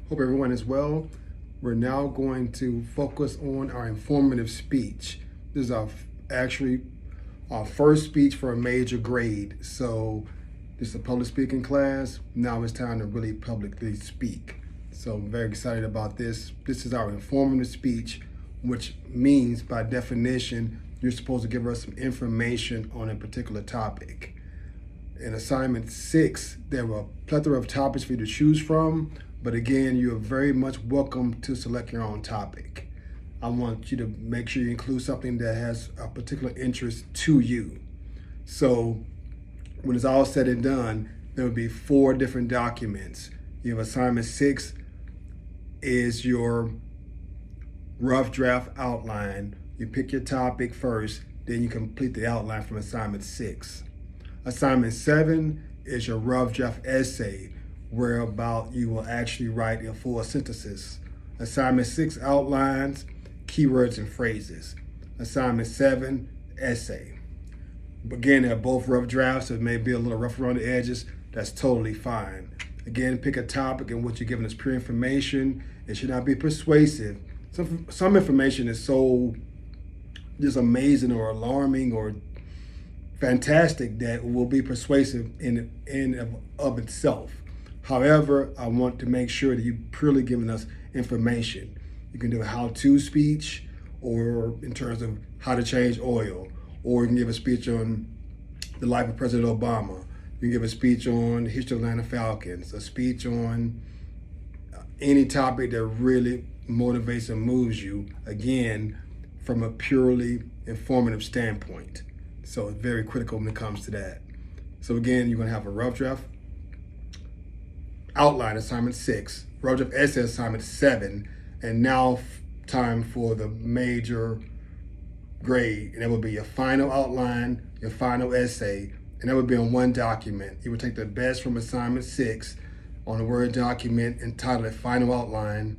Hope everyone is well. We're now going to focus on our informative speech. This is actually our first speech for a major grade. So this is a public speaking class. Now it's time to really publicly speak. So I'm very excited about this. This is our informative speech, which means by definition, you're supposed to give us some information on a particular topic. In assignment 6, there were a plethora of topics for you to choose from, but again, you are very much welcome to select your own topic. I want you to make sure you include something that has a particular interest to you. So when it's all said and done, there will be 4 different documents. You have assignment 6 is your rough draft outline. You pick your topic first, then you complete the outline from assignment 6. Assignment 7 is your rough draft essay, whereabout you will actually write a full synthesis. Assignment 6 outlines, keywords and phrases. Assignment 7, essay. Again, they're both rough drafts, so it may be a little rough around the edges. That's totally fine. Again, pick a topic in which you're given as pure information. It should not be persuasive. Some information is so just amazing or alarming or fantastic that will be persuasive in of itself. However, I want to make sure that you're purely giving us information. You can do a how-to speech, or in terms of how to change oil, or you can give a speech on the life of President Obama. You can give a speech on the history of Atlanta Falcons, a speech on any topic that really motivates and moves you, again, from a purely informative standpoint. So it's very critical when it comes to that. So again, you're gonna have a rough draft outline, assignment 6, rough draft essay, assignment 7, and now time for the major grade. And that would be your final outline, your final essay, and that would be on one document. You would take the best from assignment 6 on a Word document, entitle it final outline,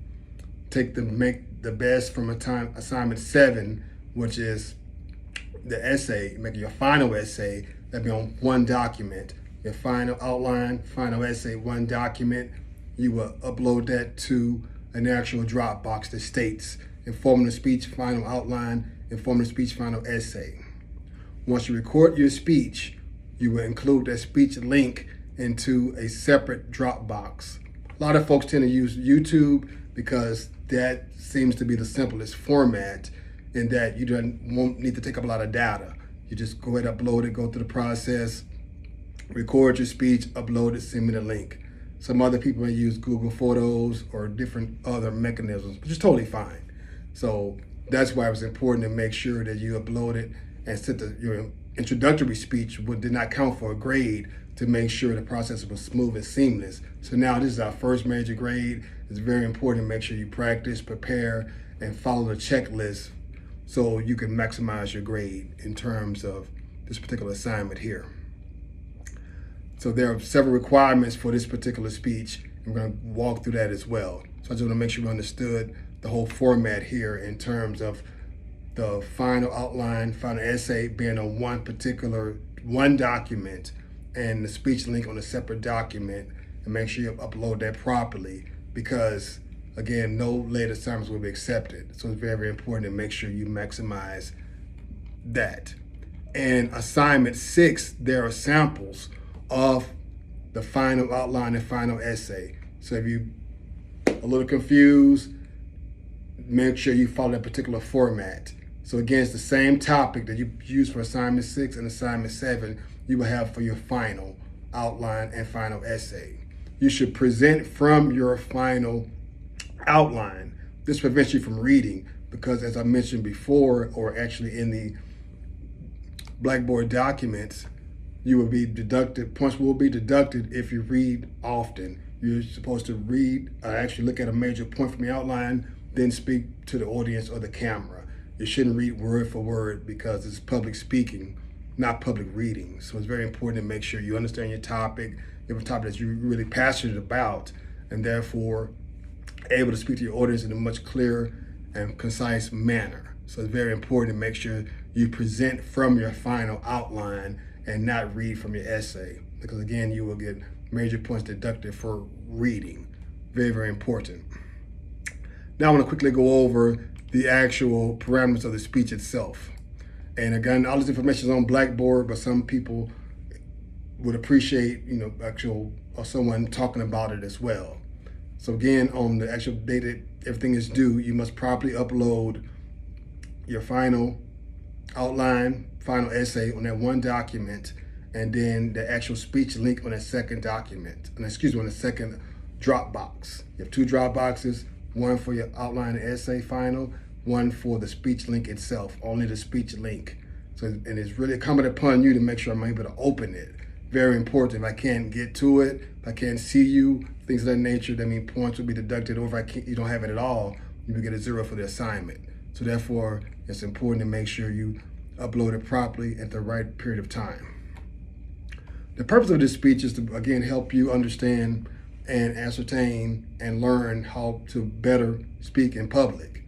make the best from assignment 7, which is the essay, make your final essay, that'd be on one document. Your final outline, final essay, one document. You will upload that to an actual Dropbox that states informative speech, final outline, informative speech, final essay. Once you record your speech, you will include that speech link into a separate Dropbox. A lot of folks tend to use YouTube because that seems to be the simplest format, in that you won't need to take up a lot of data. You just go ahead, upload it, go through the process, record your speech, upload it, send me the link. Some other people may use Google Photos or different other mechanisms, which is totally fine. So that's why it was important to make sure that you upload it and sent your introductory speech, which did not count for a grade, to make sure the process was smooth and seamless. So now this is our first major grade. It's very important to make sure you practice, prepare, and follow the checklist so you can maximize your grade in terms of this particular assignment here. So there are several requirements for this particular speech. I'm going to walk through that as well. So I just want to make sure we understood the whole format here in terms of the final outline, final essay being on one document, and the speech link on a separate document, and make sure you upload that properly, because again, no late assignments will be accepted. So it's very, very important to make sure you maximize that. And assignment 6, there are samples of the final outline and final essay. So if you're a little confused, make sure you follow that particular format. So again, it's the same topic that you use for assignment 6 and assignment 7, you will have for your final outline and final essay. You should present from your final outline. This prevents you from reading, because as I mentioned before, or actually in the Blackboard documents, you will be deducted, points will be deducted if you read often. You're supposed to read, actually look at a major point from the outline, then speak to the audience or the camera. You shouldn't read word for word, because it's public speaking, not public reading. So it's very important to make sure you understand your topic, you have a topic that you're really passionate about, and therefore able to speak to your audience in a much clearer and concise manner. So it's very important to make sure you present from your final outline and not read from your essay, because again, you will get major points deducted for reading. Very, very important. Now I want to quickly go over the actual parameters of the speech itself. And again, all this information is on Blackboard, but some people would appreciate, actual or someone talking about it as well. So again, on the actual date that everything is due, you must properly upload your final outline, final essay on that one document, and then the actual speech link on that second document, on the second Dropbox. You have two Dropboxes, one for your outline and essay final, one for the speech link itself, only the speech link. So, and it's really incumbent upon you to make sure I'm able to open it. Very important. If I can't get to it, if I can't see you, things of that nature, that means points will be deducted, or if you don't have it at all, you will get a 0 for the assignment. So therefore, it's important to make sure you upload it properly at the right period of time. The purpose of this speech is to, again, help you understand and ascertain and learn how to better speak in public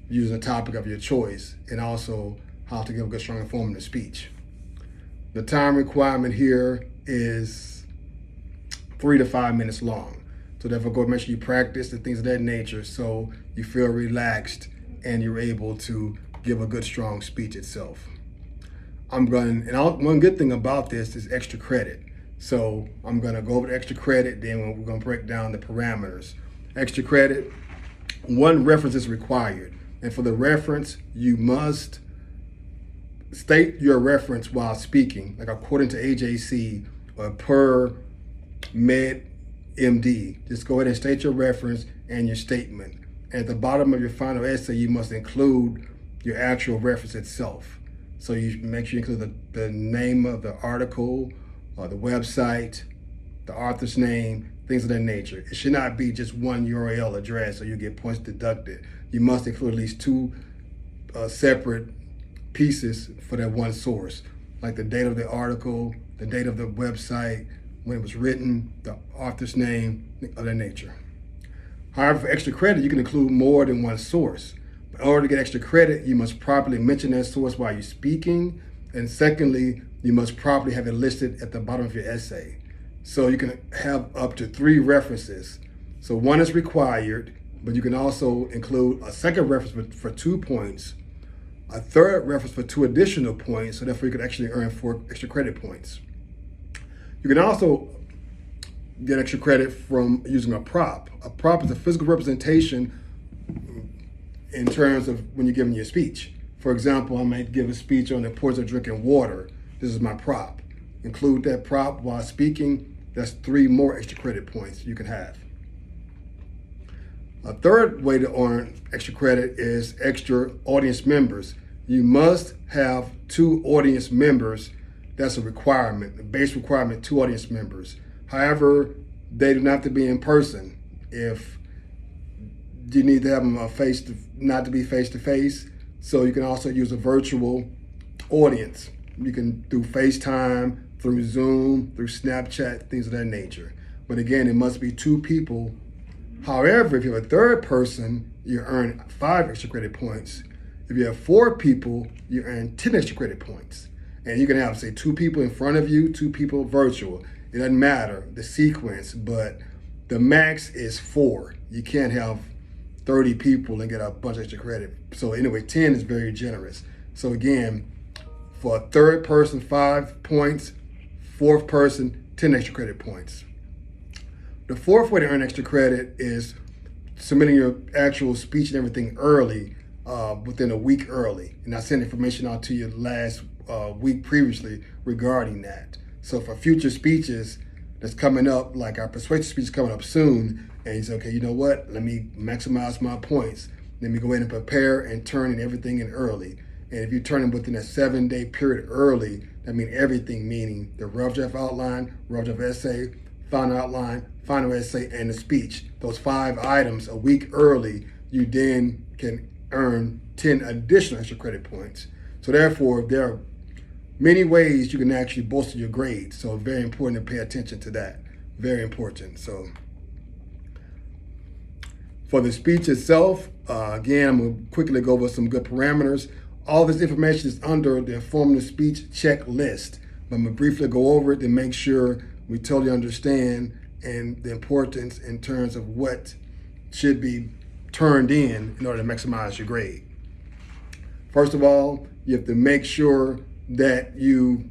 using a topic of your choice, and also how to give a good, strong, informative speech. The time requirement here is 3 to 5 minutes long. So therefore, go make sure you practice and things of that nature so you feel relaxed and you're able to give a good, strong speech itself. One good thing about this is extra credit. So I'm gonna go over the extra credit, then we're gonna break down the parameters. Extra credit, 1 reference is required. And for the reference, you must state your reference while speaking, like according to AJC or per MedMD. Just go ahead and state your reference and your statement. At the bottom of your final essay, you must include your actual reference itself. So you make sure you include the name of the article, or the website, the author's name, things of that nature. It should not be just one URL address so you get points deducted. You must include at least 2 separate pieces for that one source, like the date of the article, the date of the website, when it was written, the author's name, of that nature. However, for extra credit, you can include more than one source. In order to get extra credit, you must properly mention that source while you're speaking. And secondly, you must properly have it listed at the bottom of your essay. So you can have up to 3 references. So 1 is required, but you can also include a second reference for 2 points, a third reference for 2 additional points, so therefore you could actually earn 4 extra credit points. You can also get extra credit from using a prop. A prop is a physical representation in terms of when you're giving your speech. For example, I might give a speech on the importance of drinking water. This is my prop. Include that prop while speaking. That's 3 more extra credit points you can have. A third way to earn extra credit is extra audience members. You must have 2 audience members. That's a requirement, a base requirement, 2 audience members. However, they do not have to be in person. If you need to have them not to be face-to-face, so you can also use a virtual audience. You can do FaceTime, through Zoom, through Snapchat, things of that nature. But again, it must be 2 people. However, if you have a third person, you earn 5 extra credit points. If you have 4 people, you earn 10 extra credit points. And you can have, say, 2 people in front of you, 2 people virtual. It doesn't matter the sequence, but the max is 4. You can't have 30 people and get a bunch of extra credit. So anyway, 10 is very generous. So again, for a third person, 5 points, 4th person, 10 extra credit points. The 4th way to earn extra credit is submitting your actual speech and everything early, within a week early. And I sent information out to you last week previously regarding that. So for future speeches that's coming up, like our persuasive speech is coming up soon, and you say, okay, you know what? Let me maximize my points. Let me go ahead and prepare and turn in everything in early. And if you turn it within a 7-day period early, that means everything, meaning the rough draft outline, rough draft essay, final outline, final essay, and the speech. Those 5 items a week early, you then can earn 10 additional extra credit points. So therefore, there are many ways you can actually bolster your grade. So very important to pay attention to that. Very important. So for the speech itself, again, I'm going to quickly go over some good parameters. All this information is under the informative speech checklist. But I'm going to briefly go over it to make sure we totally understand and the importance in terms of what should be turned in order to maximize your grade. First of all, you have to make sure that you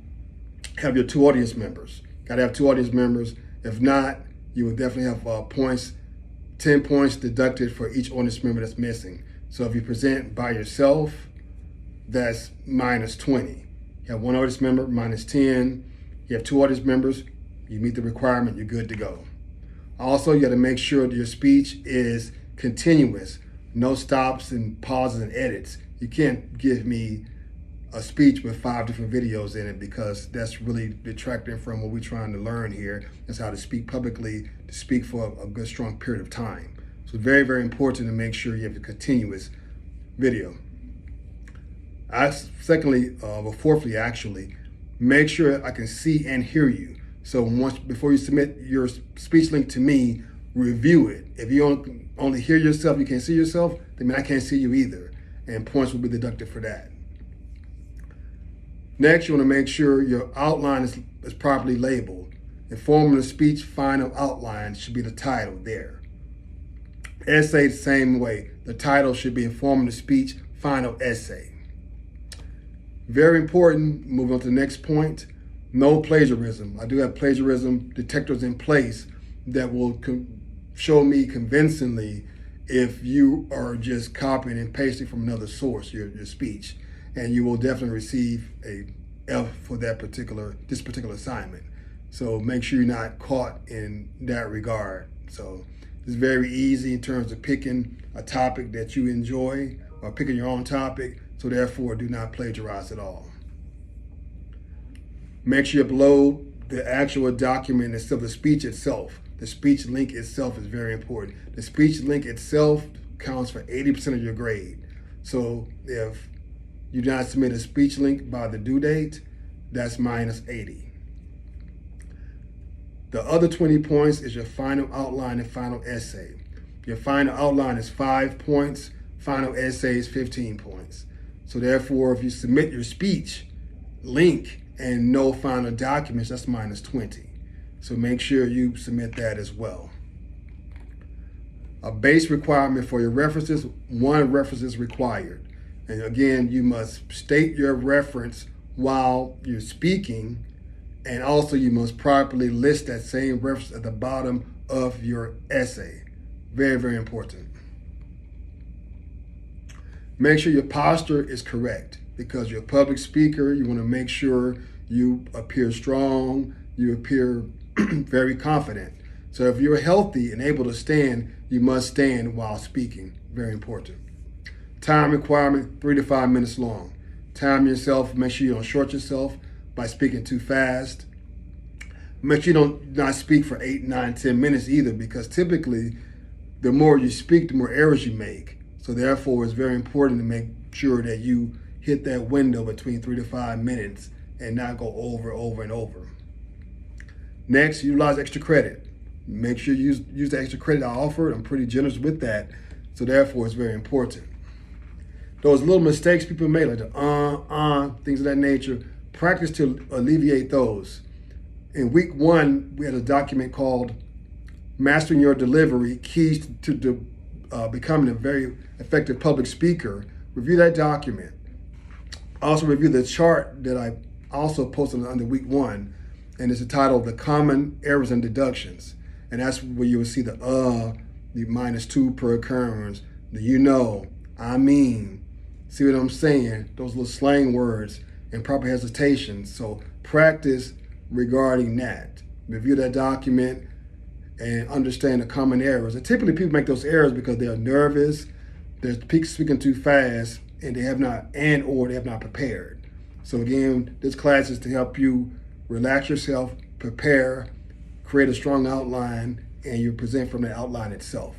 have your 2 audience members. Got to have 2 audience members. If not, you will definitely have points, 10 points deducted for each audience member that's missing. So if you present by yourself, that's minus 20. You have 1 audience member, minus 10. You have 2 audience members, you meet the requirement, you're good to go. Also, you got to make sure that your speech is continuous, no stops and pauses and edits. You can't give me a speech with 5 different videos in it, because that's really detracting from what we're trying to learn here. That's how to speak publicly, to speak for a good, strong period of time. So it's very, very important to make sure you have a continuous video. Fourthly, actually, make sure I can see and hear you. So before you submit your speech link to me, review it. If you only hear yourself, you can't see yourself, then I can't see you either, and points will be deducted for that. Next, you want to make sure your outline is properly labeled. Informing the speech final outline should be the title there. Essay the same way. The title should be informing the speech final essay. Very important, moving on to the next point, no plagiarism. I do have plagiarism detectors in place that will show me convincingly if you are just copying and pasting from another source, your speech, and you will definitely receive a F for this particular assignment. So make sure you're not caught in that regard. So it's very easy in terms of picking a topic that you enjoy or picking your own topic. So therefore, do not plagiarize at all. Make sure you upload the actual document instead of the speech itself. The speech link itself is very important. The speech link itself counts for 80% of your grade. So if you do not submit a speech link by the due date, that's minus 80. The other 20 points is your final outline and final essay. Your final outline is 5 points, final essay is 15 points. So therefore, if you submit your speech link and no final documents, that's minus 20. So make sure you submit that as well. A base requirement for your references, 1 reference is required. And again, you must state your reference while you're speaking, and also you must properly list that same reference at the bottom of your essay. Very, very important. Make sure your posture is correct, because you're a public speaker. You want to make sure you appear strong, you appear very confident. So if you're healthy and able to stand, you must stand while speaking. Very important. Time requirement, 3 to 5 minutes long. Time yourself, make sure you don't short yourself by speaking too fast. Make sure you don't not speak for 8, 9, 10 minutes either, because typically the more you speak, the more errors you make. So therefore, it's very important to make sure that you hit that window between 3 to 5 minutes and not go over and over. Next, utilize extra credit. Make sure you use the extra credit I offered. I'm pretty generous with that. So therefore, it's very important. Those little mistakes people make, like the things of that nature, practice to alleviate those. In week 1, we had a document called Mastering Your Delivery, Keys to Becoming a Very Effective Public Speaker. Review that document. Also review the chart that I also posted under week 1, and it's entitled The Common Errors and Deductions. And that's where you will see the -2 per occurrence, the I mean. See what I'm saying? Those little slang words and proper hesitation. So practice regarding that. Review that document and understand the common errors. And typically people make those errors because they're nervous, they're speaking too fast, and they have not prepared. So again, this class is to help you relax yourself, prepare, create a strong outline, and you present from the outline itself.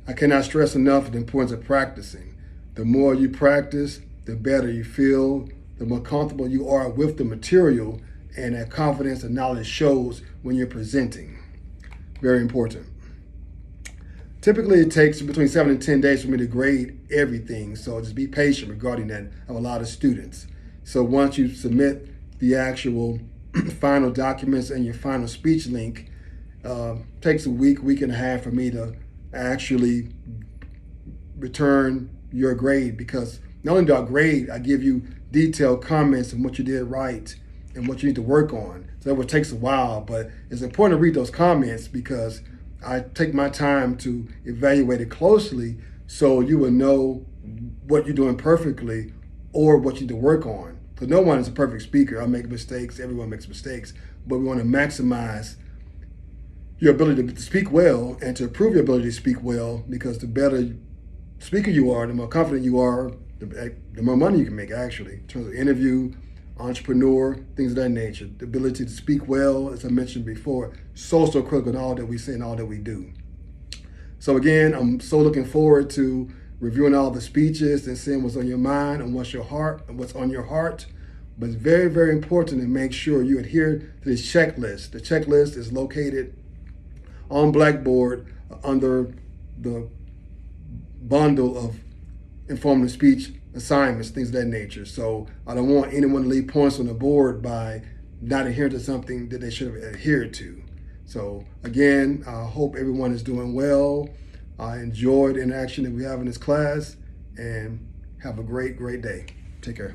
I cannot stress enough the importance of practicing. The more you practice, the better you feel, the more comfortable you are with the material, and that confidence and knowledge shows when you're presenting. Very important. Typically, it takes between 7 and 10 days for me to grade everything, so just be patient regarding that. I have a lot of students. So once you submit the actual final documents and your final speech link, takes a week and a half for me to actually return your grade, because not only do I grade, I give you detailed comments on what you did right and what you need to work on. So it takes a while, but it's important to read those comments because I take my time to evaluate it closely so you will know what you're doing perfectly or what you need to work on. Because no one is a perfect speaker. I make mistakes, everyone makes mistakes, but we want to maximize your ability to speak well and to improve your ability to speak well, because the better speaker you are, the more confident you are, the more money you can make, actually, in terms of interview, entrepreneur, things of that nature. The ability to speak well, as I mentioned before, so critical in all that we say and all that we do. So again, I'm so looking forward to reviewing all the speeches and seeing what's on your mind and what's on your heart. But it's very, very important to make sure you adhere to this checklist. The checklist is located on Blackboard under the bundle of informative speech assignments, things of that nature. So I don't want anyone to leave points on the board by not adhering to something that they should have adhered to. So again, I hope everyone is doing well. I enjoyed the interaction that we have in this class, and have a great, great day. Take care.